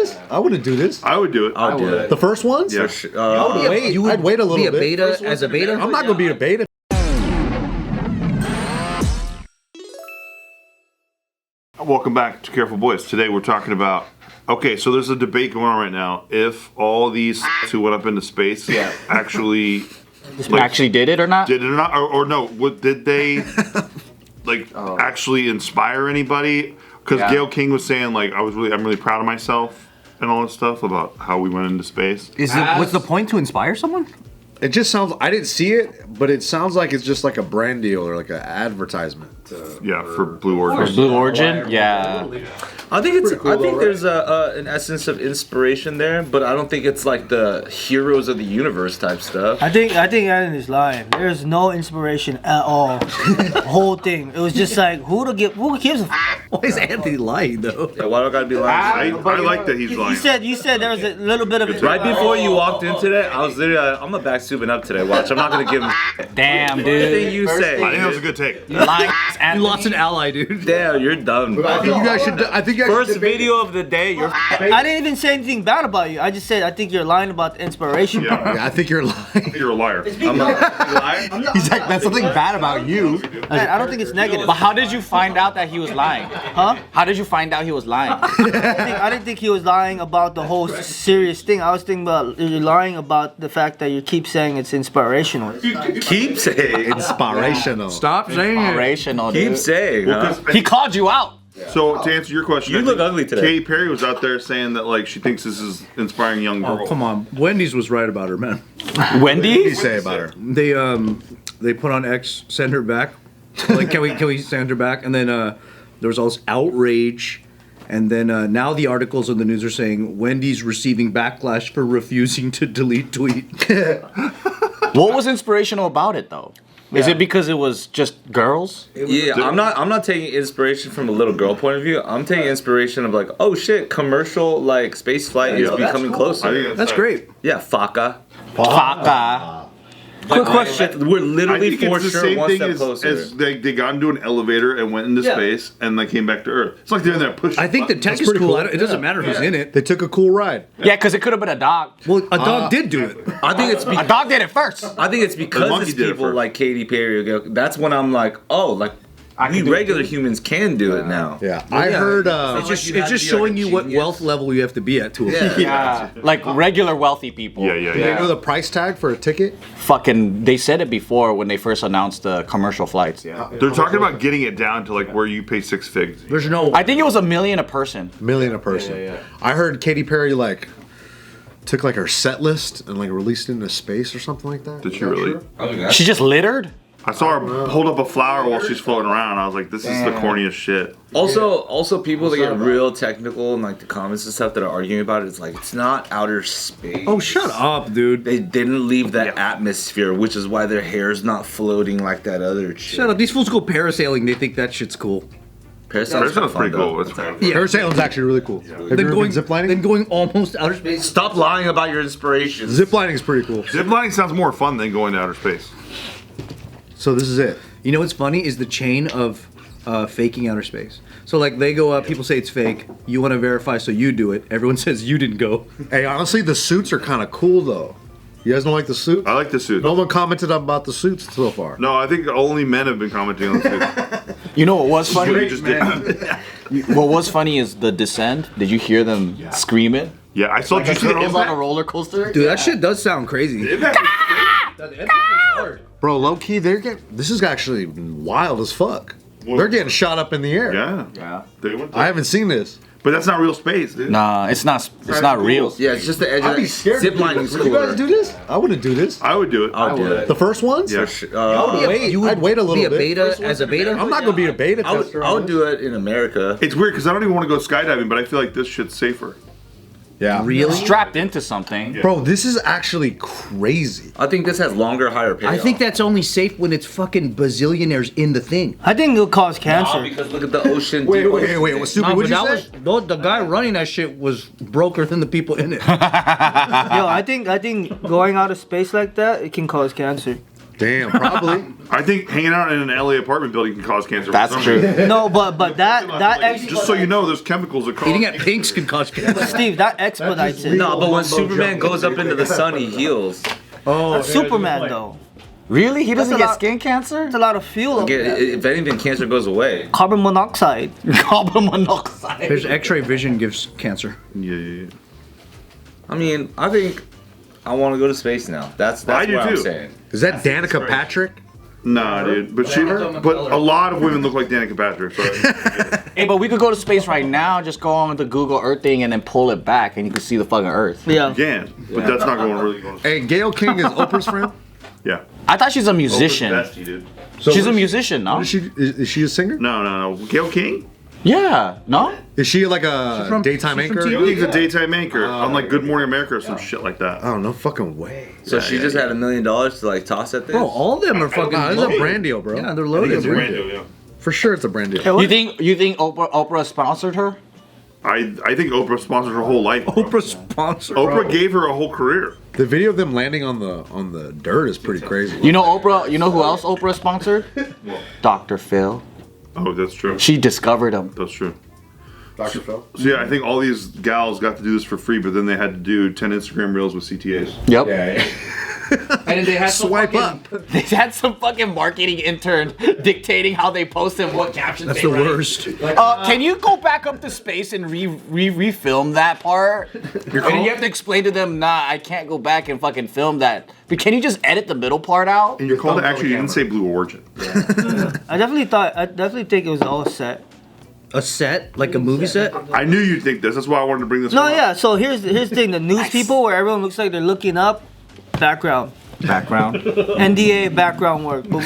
this? I wouldn't do this. I would do it. I'll do it. The first ones? Yeah. I'd wait a little bit. Be a beta as a beta? I'm not gonna be a beta. Welcome back to Careful Boys. Today we're talking about. Okay, so there's a debate going on right now. If all these who went up into space actually actually did it or not? did it or not, or no? Did they actually inspire anybody? Because Gayle King was saying like I'm really proud of myself and all this stuff about how we went into space. What's the point to inspire someone? It just sounds. I didn't see it, but it sounds like it's just like a brand deal or like an advertisement. For Blue Origin. Blue Origin? Yeah. I think it's. Cool, I think though, there's an essence of inspiration there, but I don't think it's like the heroes of the universe type stuff. I think Adam is lying. There's no inspiration at all. The whole thing. It was just like who gives a f? Why is Anthony lying though? Yeah, why do I gotta be lying? I like that he's lying. You said there was a little bit of Right before you walked in today, I was literally I'm gonna back Subin up today. Watch, I'm not gonna give him Damn, anything dude. you say. I think that was a good take. Lying You lost an ally, dude. Damn, you're dumb. I think you guys should. I think you guys First should debate video of the day, you're. I didn't even say anything bad about you. I just said I think you're lying about the inspiration. Yeah, Yeah, I think you're lying. you're a liar. I'm not lying. He's like, that's something bad about you. I don't think it's negative. But how did you find out that he was lying? Huh? How did you find out he was lying? I didn't think he was lying about the whole serious thing. I was thinking about you're lying about the fact that you keep saying it's inspirational. Keep saying. Inspirational. Stop saying it. Inspirational, Keep dude. saying. Huh? He called you out. So to answer your question, You I look think ugly today. Katy Perry was out there saying that like she thinks this is inspiring young girls. Oh, come on. Wendy's was right about her, man. What do you Wendy? say about her? They put on X, send her back. Like, can we send her back? And then there was all this outrage. And then now the articles in the news are saying Wendy's receiving backlash for refusing to delete tweet. What was inspirational about it, though? Is it because it was just girls? Yeah, I'm not taking inspiration from a little girl point of view. I'm taking inspiration of like, oh shit, commercial like space flight is becoming closer. That's great. Yeah, Faka. Faka. Quick question. We're literally I think for it's the sure same one thing step as closer. they got into an elevator and went into space and they came back to Earth. It's like they're in there pushing. I think the tech is pretty cool. cool. It doesn't matter who's in it. They took a cool ride. Yeah, because it could have been a dog. Well, a dog did do it. I think it's A dog did it first. I think it's The because monkey it's did it people first. like Katy Perry. That's when I'm like, oh, like we regular humans can do it now. Yeah, I heard. It's just showing you what wealth level you have to be at to afford. Yeah. Like regular wealthy people. Yeah. You know the price tag for a ticket? Fucking, they said it before when they first announced the commercial flights. Yeah. They're talking about getting it down to like where you pay 6 figs. There's no. I think it was $1 million a person. Million a person. I heard Katy Perry like took like her set list and like released it into space or something like that. Did she really? She just littered? I saw her hold up a flower while she's floating around. I was like, this is the corniest shit. Also, people that get real technical in like the comments and stuff that are arguing about it, it's like it's not outer space. Oh, shut up, dude. They didn't leave that atmosphere, which is why their hair's not floating like that other shit. Shut up. These fools go parasailing. They think that shit's cool. Parasailing's pretty cool. It's Parasailing's actually really cool. Have you ever been ziplining? Then going almost outer space. Stop lying about your inspirations. Ziplining is pretty cool. Ziplining sounds more fun than going to outer space. So this is it. You know what's funny is the chain of faking outer space. So like they go up, people say it's fake. You want to verify, so you do it. Everyone says you didn't go. Hey, honestly, the suits are kind of cool though. You guys don't like the suit? I like the suit. No one commented about the suits so far. No, I think only men have been commenting on the suit. You know what was You funny? just didn't. What was funny is the descent. Did you hear them scream it? Yeah, I saw. Did you see the It was on a impact? roller coaster? Dude, that shit does sound crazy. Bro, low key, this is actually wild as fuck. They're getting shot up in the air. Yeah. They went I haven't seen this. But that's not real space, dude. Nah, it's not. It's not real. Yeah, it's just the edge I'd of be that. scared. Zip lining's Would you guys cooler. do this? I wouldn't do this. I would do it. I'll do it. The first ones? Yeah. I'd wait a little Be a bit. beta as a beta? I'm not gonna be a beta I tester. would do it in America. It's weird because I don't even want to go skydiving, but I feel like this shit's safer. Yeah. Really? Strapped into something. Bro, this is actually crazy. I think this has longer, higher payoff. I think that's only safe when it's fucking bazillionaires in the thing. I think it'll cause cancer. because look at the ocean. Wait, dude. what's stupid? What'd you say? The guy running that shit was broker than the people in it. Yo, I think going out of space like that, it can cause cancer. Damn, probably. I think hanging out in an LA apartment building can cause cancer. for That's some true. reason. No, but that Just so you know, there's chemicals that cause. Eating at Pink's can cause cancer. Steve, that expedites it. No, but when Superman goes up into the sun, he heals. Superman though. Really? He doesn't a get lot- skin cancer? It's a lot of fuel. Up there. If anything, cancer goes away. Carbon monoxide. Carbon monoxide. His X-ray vision gives cancer. Yeah. I mean, I think I want to go to space now. That's I what do I'm too. saying. Is that Danica Patrick? Nah, dude. But a lot of women look like Danica Patrick. So Hey, but we could go to space right now, just go on the Google Earth thing and then pull it back and you can see the fucking Earth. Yeah. you can, but that's not going. Hey, Gail King is Oprah's friend? Yeah. I thought she's a musician. Bestie, dude. She's a musician, no? Is she a singer? No. Gail King? Yeah, no? Is she like a daytime she's from anchor? Gail King's a daytime anchor on like Good Morning America or some shit like that. Oh, no fucking way. So she just had $1 million to like toss at this. Bro, all of them are fucking. Nah, this is a brand deal, bro. Yeah, they're I think loaded. it's a brand deal, yeah. For sure, it's a brand deal. You think Oprah sponsored her? I think Oprah sponsored her whole life. bro. Oprah sponsor. Oprah gave her a whole career. The video of them landing on the dirt is pretty crazy. You know Oprah, you know who else Oprah sponsored? Dr. Phil. Oh, that's true. She discovered him. That's true. Dr. Phil? So yeah, I think all these gals got to do this for free, but then they had to do 10 Instagram reels with CTAs. Yep. And then they had Swipe up. They had some fucking marketing intern dictating how they post and what captions That's they the write. worst. Can you go back up to space and refilm that part? And then you have to explain to them, nah, I can't go back and fucking film that. But can you just edit the middle part out? And your call to action, you didn't say Blue Origin. I definitely think it was all set. A set, like a movie set. I knew you'd think this. That's why I wanted to bring this No, one up. yeah. So here's the thing: the news people, where everyone looks like they're looking up, background, NDA background work. Boom,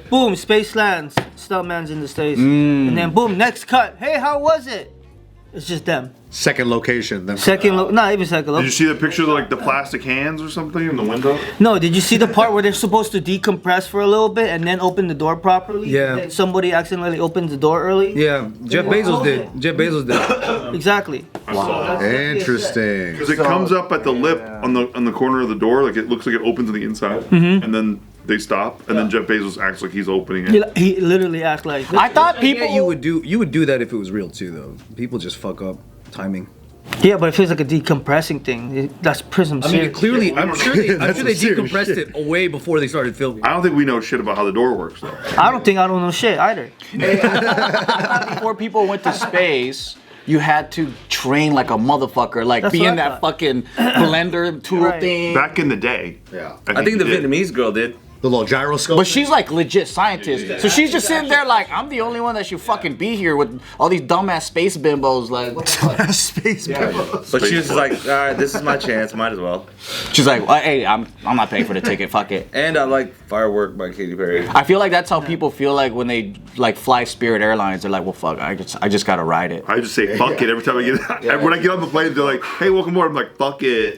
boom, space lands, stuntman's in the station, and then boom, next cut. Hey, how was it? It's just them. Second location. Them. Not even second. Did you see the picture of like the plastic hands or something in the window? No, did you see the part where they're supposed to decompress for a little bit and then open the door properly? Yeah. And somebody accidentally opens the door early? Yeah, Jeff Bezos did. Jeff Bezos did. Exactly. Interesting. Because it comes up at the lip on the corner of the door, like it looks like it opens on the inside, and then they stop, and then Jeff Bezos acts like he's opening it. He literally acts like. I thought people Yeah, you would do that if it was real too, though. People just fuck up timing. Yeah, but it feels like a decompressing thing. That's prism. I mean, clearly, I'm sure they That's some serious decompressed shit. it way before they started filming. I don't think we know shit about how the door works, though. I don't know shit either. before people went to space, you had to train like a motherfucker, like That's be what in I that thought. fucking blender tool Right. thing. Back in the day, I think the he did. Vietnamese girl did. The little gyroscope. But she's like legit scientist, so she's just sitting there like, I'm the only one that should fucking be here with all these dumbass space bimbos. Like, what the fuck? Space But she was just like, all right, this is my chance, might as well. She's like, well, hey, I'm not paying for the ticket. Fuck it. And I like Firework by Katy Perry. I feel like that's how people feel like when they like fly Spirit Airlines. They're like, well, fuck, I just gotta ride it. I just say fuck it every time I get. When I get on the plane, they're like, "Hey, welcome aboard." I'm like, "Fuck it."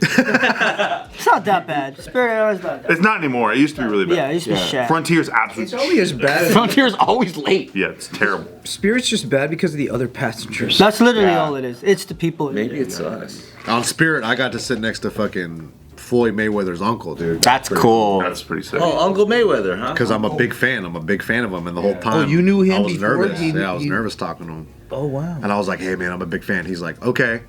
It's not that bad. Spirit Airlines not that It's not anymore. It used to be really bad. Yeah, it used to be shit. Frontier's absolutely. Probably as bad. Frontier's always late. Yeah, it's terrible. Spirit's just bad because of the other passengers. That's literally all it is. It's the people. Maybe it's us. On Spirit, I got to sit next to fucking Floyd Mayweather's uncle, dude. That's cool. That's pretty sick. Oh, Uncle Mayweather, huh? Because I'm a big fan. I'm a big fan of him, and the whole time. you knew him I was before nervous. he- Yeah, I was he- nervous talking to him, Oh wow. and I was like, "Hey, man, I'm a big fan." He's like, "Okay."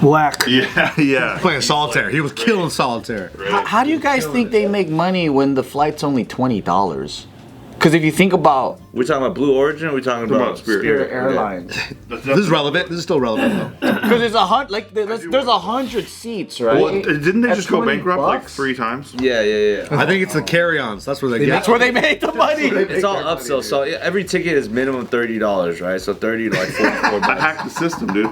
Whack. Yeah. Playing solitaire. He was killing solitaire. How do you guys think they make money when the flight's only $20? Because if you think about We talking about Blue Origin? Or we talking about Spirit. Airlines, This is relevant. This is still relevant though. because it's 100, like there's 100 seats, right? Well, didn't they At just go 20 bankrupt like bucks? 3 times? Yeah. I think it's the carry-ons. That's where they get. That's where they make the money. It's all upsell. So every ticket is minimum $30, right? So 30 to like 44 I bucks. hacked the system, dude.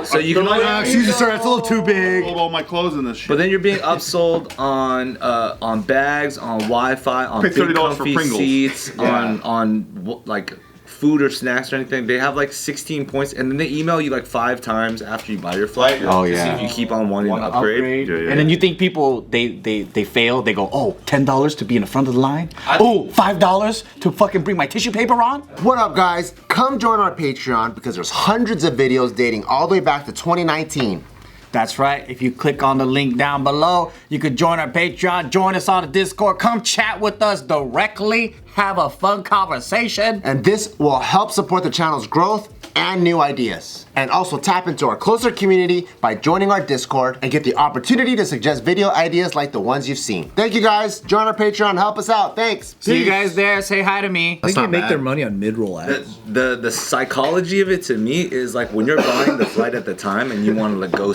So you can They're like, excuse me, sir, that's a little too big. Hold all my clothes in this shit. But then you're being upsold on bags, on Wi-Fi, on Pay big $30 for comfy Pringles. seats, on like food or snacks or anything. They have like 16 points, and then they email you like 5 times after you buy your flight. Oh, to see yeah. if you keep on wanting to upgrade. Yeah. And then you think people they fail, they go, oh, $10 to be in the front of the line? Oh, $5 to fucking bring my tissue paper on? What up, guys? Come join our Patreon because there's hundreds of videos dating all the way back to 2019. That's right. If you click on the link down below, you could join our Patreon, join us on the Discord, come chat with us directly, have a fun conversation. And this will help support the channel's growth and new ideas. And also tap into our closer community by joining our Discord and get the opportunity to suggest video ideas like the ones you've seen. Thank you guys. Join our Patreon, help us out. Thanks. See you guys there. Say hi to me. I think they not make bad. their money on mid-roll ads. The psychology of it to me is like when you're buying the flight at the time and you want to like go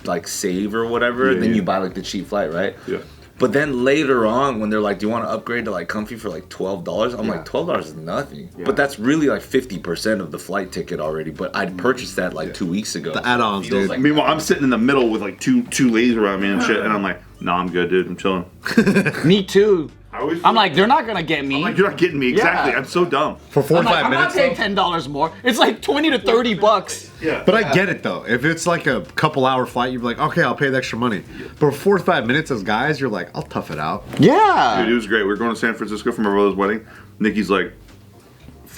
like save or whatever, then you buy like the cheap flight, right? Yeah. But then later on, when they're like, "Do you want to upgrade to like comfy for like $12?" I'm like, $12 is nothing. But that's really like 50% of the flight ticket already. But I'd purchased that like 2 weeks ago. The add-ons, Feels dude. like- Meanwhile, I'm sitting in the middle with like two ladies around me and shit, and I'm like, "No, I'm good, dude. I'm chilling." Me too. I always I'm feel- like, they're not gonna get me. I'm like, you're not getting me exactly. Yeah. I'm so dumb. For 4 or I'm like, 5 I'm not minutes. paying $10 more. It's like 20 to 30 bucks. Yeah. But I get it though. If it's like a couple hour flight, you're like, okay, I'll pay the extra money. But for 4 to 5 minutes as guys, you're like, I'll tough it out. Yeah. Dude, it was great. We were going to San Francisco for my brother's wedding. Nikki's like,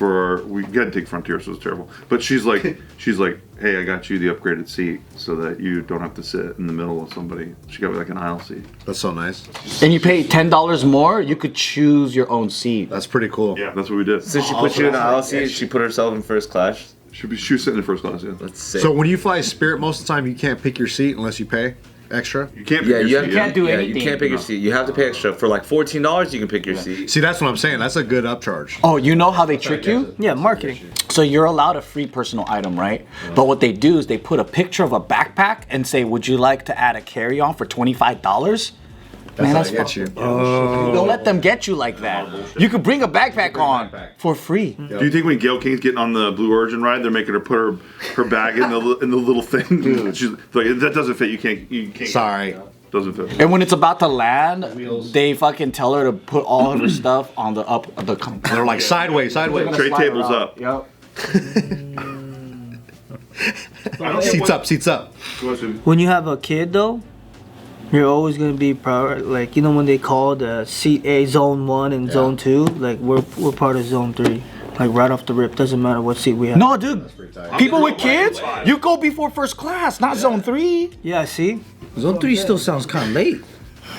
we got to take Frontier, so it's terrible. But she's like, hey, I got you the upgraded seat so that you don't have to sit in the middle of somebody. She got me like an aisle seat. That's so nice. And you pay $10 more, you could choose your own seat. That's pretty cool. Yeah, that's what we did. So she put you in the aisle seat. She put herself in first class. She was sitting in first class. Yeah. Let's say. So when you fly Spirit, most of the time you can't pick your seat unless you pay extra. You can't. Pick Yeah, your you seat, can't do yeah, anything. you can't pick your seat. You have to pay extra. For like $14, you can pick your seat. See, that's what I'm saying. That's a good upcharge. Oh, you know how they trick you? Yeah, marketing. So you're allowed a free personal item, right? But what they do is they put a picture of a backpack and say, would you like to add a carry-on for $25? Man, how that's they get fucking- you. Don't let them get you like that. You could bring a backpack on for free. Do you think when Gail King's getting on the Blue Origin ride, they're making her put her bag in the little thing? She's like, that doesn't fit. You can't. Sorry. Doesn't fit. And when it's about to land, they fucking tell her to put all of her stuff on the They're like sideways. Tray tables up. Yep. Seats up. When you have a kid though, you're always gonna be like, you know, when they call the seat A zone 1 and zone 2, like we're part of zone 3. Like right off the rip, doesn't matter what seat we have. No, dude. People with kids, you go before first class, not zone 3. Yeah, see? Zone 3 still sounds kind of late.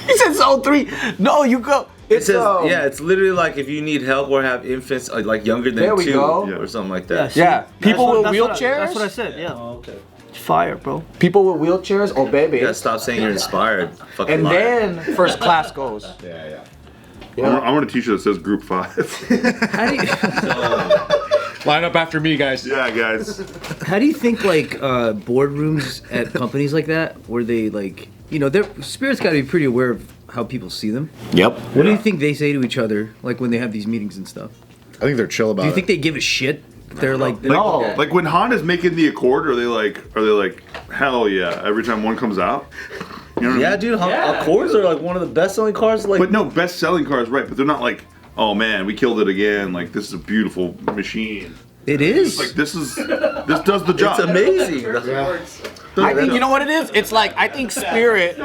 He said zone 3. No, you go. It says, yeah, it's literally like if you need help or have infants like younger than There we 2 go. or something like Yeah, that. see? Yeah, people with That's what wheelchairs. That's what I said, yeah. Oh, okay. Fire, bro. People with wheelchairs or You gotta babies. stop saying you're inspired. Fucking And liar. then first class goes. I want a T-shirt that says Group 5. How do you, Line up after me, guys. Yeah, guys. How do you think like boardrooms at companies like that, where they like, you know, their Spirit's got to be pretty aware of how people see them. Yep. What do you think they say to each other, like when they have these meetings and stuff? I think they're chill about Do you it. think they give a shit? They're like, No. Like when Honda's making the Accord, are they like, hell yeah, every time one comes out? You know what I Yeah, mean? dude, Accords are like one of the best-selling cars. Like, But no, best selling cars, right? But they're not like, oh man, we killed it again. Like this is a beautiful machine. it is. Like this does the job. it's amazing. I think you know what it is. It's like I think Spirit. You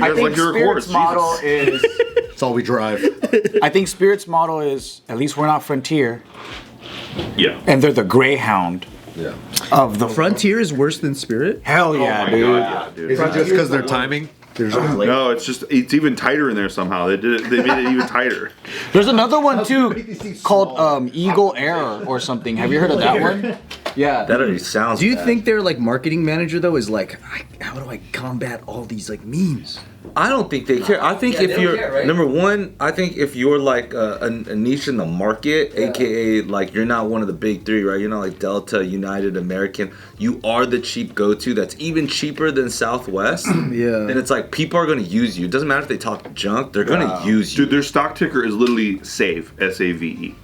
I guys think like your Accords. Spirit's model is. It's all we drive. I think Spirit's model is at least we're not Frontier, Yeah. and they're the Greyhound. Yeah. Of the Frontier is worse than Spirit. Hell yeah, dude. Yeah, dude. Is it just because they're timing? There's No, it's even tighter in there somehow. They made it even tighter. There's another one too called Eagle Air or something. Have you heard of that one? Yeah. That already sounds Do you bad. think their like marketing manager though is like, how do I combat all these like memes? I don't think they care. I think if you're number one, I think if you're like a niche in the market, aka like you're not one of the big three, right? You're not like Delta, United, American. You are the cheap go-to. That's even cheaper than Southwest. Yeah. Then it's like people are gonna use you. It doesn't matter if they talk junk. They're gonna use you. Dude, their stock ticker is literally SAVE, S-A-V-E.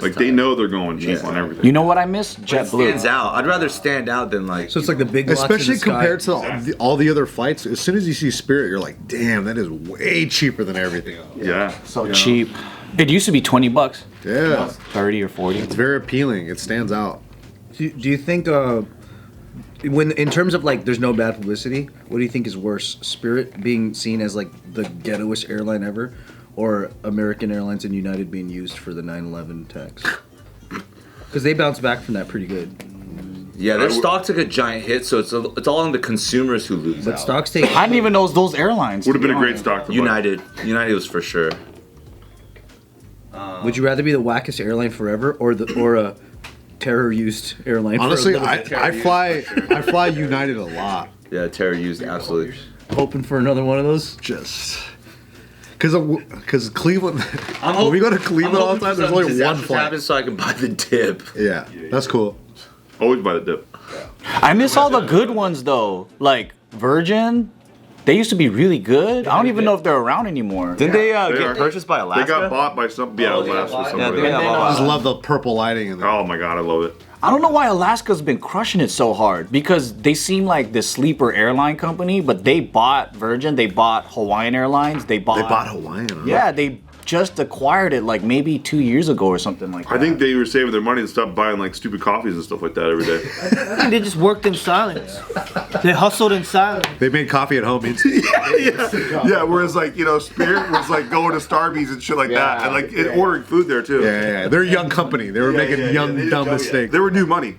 Like they know they're going cheap on everything. You know what I miss? It JetBlue. stands out. I'd rather stand out than like. So it's like the big lots in the especially sky. compared to all the other flights. As soon as you see Spirit, you're like, damn, that is way cheaper than everything else. Yeah. So cheap. It used to be $20, Yeah, 30 or 40. it's very appealing. It stands out. Do you think when in terms of like there's no bad publicity, what do you think is worse? Spirit being seen as like the ghettoest airline ever, or American Airlines and United being used for the 9/11 attacks? Because they bounced back from that pretty good. Yeah, their stock took a giant hit, so it's all on the consumers who lose But out. stocks take. I didn't even know those airlines. Would have been a great stock to buy. United was for sure. Would you rather be the wackest airline forever or a terror-used airline? Honestly, for a little bit? I fly United a lot. Yeah, Terra used absolutely. Hoping for another one of those. Just because Cleveland. When we go to Cleveland all the time, there's only one flight. Happens so I can buy the dip. Yeah, that's cool. Always buy the dip. I miss all the good ones though, like Virgin. They used to be really good. I don't even know if they're around anymore. Didn't they They get are. purchased by Alaska? They got bought by some. Yeah, Alaska or Yeah, somebody. they got I bought just by love the purple lighting in there. Oh my god, I love it. I don't know why Alaska's been crushing it so hard because they seem like the sleeper airline company, but they bought Virgin, they bought Hawaiian Airlines, they bought Hawaiian. Huh? Yeah, they just acquired it like maybe 2 years ago or something like that. I think they were saving their money and stopped buying like stupid coffees and stuff like that every day. I think they just worked in silence. They hustled in silence. They made coffee at home. Yeah, whereas like Spirit was like going to Starbucks and shit like that, and like ordering food there too. Yeah. They're a young company. They were making young dumb mistakes. They were new money.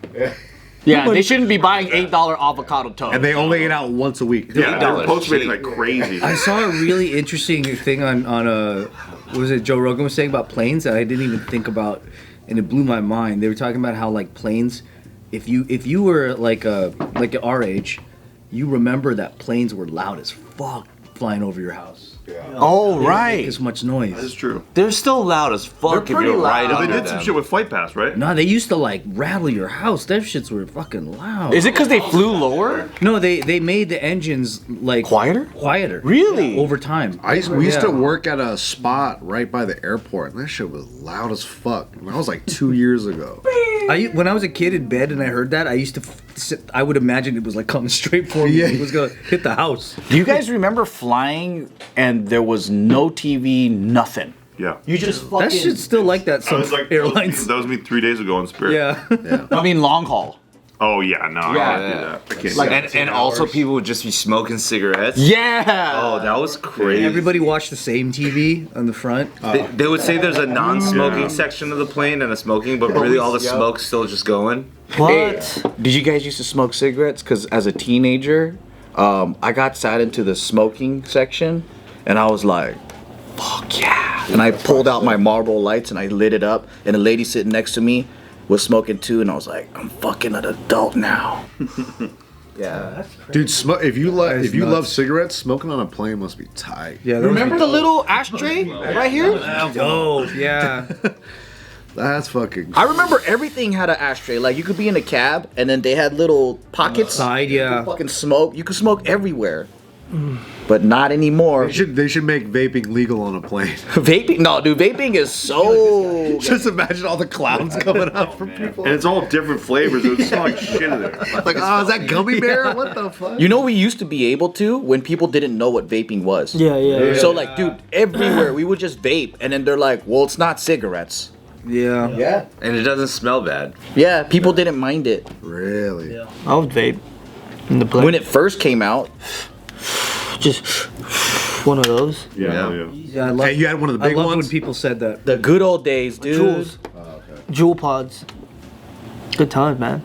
Yeah, they shouldn't be buying $8 avocado toast. And they only ate out once a week. Yeah, they were $8 postmating cheap. like crazy. I saw a really interesting thing on what was it Joe Rogan was saying about planes that I didn't even think about, and it blew my mind. They were talking about how like planes, if you were like our age, you remember that planes were loud as fuck flying over your house. Oh, They didn't right. make as much noise. That's true. They're still loud as fuck if pretty you're right loud. They under did some them. shit with Flight Pass, right? No, they used to like rattle your house. Their shits were fucking loud. Is it because they flew lower? No, they made the engines like Quieter. Really? Yeah, over time. We used to Yeah. work at a spot right by the airport, and that shit was loud as fuck. And that was like 2 years ago. When I was a kid in bed and I heard that, I used to I would imagine it was like coming straight for me. Yeah. It was gonna hit the house. Do you guys remember flying and there was no TV, nothing? Yeah. You just fucking... That shit's still like that. I Some was like, airlines. that was me 3 days ago on Spirit. Yeah. I mean, long haul. Oh yeah, no, I can't do that. I can't. Like- do that. And also people would just be smoking cigarettes. Yeah. Oh, that was crazy. Everybody watched the same TV on the front. They would say there's a non-smoking section of the plane and a smoking, but really all the smoke's still just going. What? Did you guys used to smoke cigarettes? Because as a teenager, I got sat into the smoking section, and I was like, fuck yeah. And I pulled out my Marlboro Lights and I lit it up, and a lady sitting next to me was smoking too, and I was like, I'm fucking an adult now. Yeah. Dude, if you is love nuts. cigarettes, smoking on a plane must be tight. Yeah. Remember the little ashtray right here? Oh yeah. That's fucking. I remember everything had an ashtray. Like you could be in a cab, and then they had little pockets. Side, yeah. Fucking smoke. You could smoke everywhere, but not anymore. They should make vaping legal on a plane. Vaping? No, dude. Vaping is so. Just imagine all the clowns coming up from people. And it's all different flavors. It would smell like shit in there. Like, oh, is that gummy bear? What the fuck? You know, we used to be able to when people didn't know what vaping was. Yeah. So like, dude, everywhere we would just vape, and then they're like, "Well, it's not cigarettes." Yeah. Yeah. And it doesn't smell bad. Yeah. People didn't mind it Really? I would vape in the plane. when it first came out. Just one of those. Yeah. Yeah. I love. Hey, you had one of the I big love ones. when people said that. The good old days, dude. Jules. Jewel pods. Good times, man.